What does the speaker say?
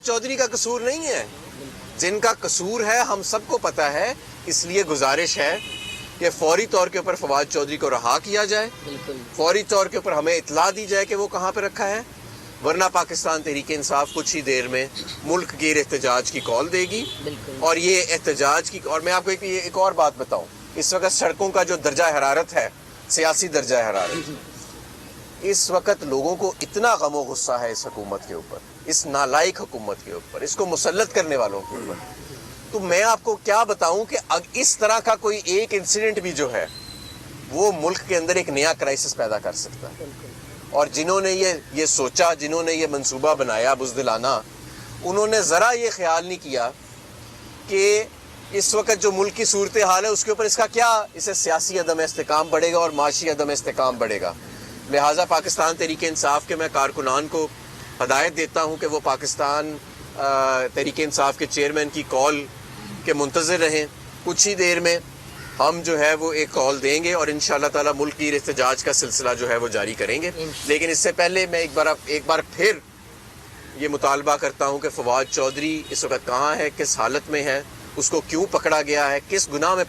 चौधरी का कसूर नहीं है, जिनका कसूर है हम सबको पता है। इसलिए गुजारिश है कि फौरी तौर के ऊपर फवाद चौधरी को रहा किया जाए, फौरी तौर के ऊपर हमें इत्तला दी जाए कि वो कहाँ पे रखा है, वरना पाकिस्तान तहरीक इंसाफ कुछ ही देर में मुल्क गिर एहतजाज की कॉल देगी। और ये एहतजाज की, और मैं आपको एक और बात बताऊं, इस वक्त सड़कों का जो दर्जा हरारत है, सियासी दर्जा हरारत, इस वक्त लोगों को इतना गम गुस्सा है इस हुकूमत के ऊपर, इस नालायक हुकूमत के ऊपर, इसको मुसल्लत करने वालों के ऊपर, तो मैं आपको क्या बताऊं कि इस तरह का कोई एक इंसिडेंट भी जो है वो मुल्क के अंदर एक नया क्राइसिस पैदा कर सकता है। और जिन्होंने ये सोचा, जिन्होंने ये मंसूबा बनाया बुज़दिलाना, उन्होंने ज़रा ये ख्याल नहीं किया कि इस वक्त जो मुल्क की सूरत हाल है उसके ऊपर इसका क्या, इससे सियासी अदम इस्तेकाम बढ़ेगा और माशी अदम इस्तेकाम बढ़ेगा। लिहाजा पाकिस्तान तहरीक इंसाफ के मैं कारकुनान को हदायत देता हूँ कि वो पाकिस्तान तहरीक इंसाफ के चेयरमैन की कॉल के मुंतज़िर रहें। कुछ ही देर में हम जो है वो एक कॉल देंगे और इंशाअल्लाह ताला मुल्क की एहतजाज का सिलसिला जो है वो जारी करेंगे। लेकिन इससे पहले मैं एक बार फिर ये मुतालबा करता हूँ कि फवाद चौधरी इस वक्त कहाँ है, किस हालत में है, उसको क्यों पकड़ा गया है, किस गुनाह में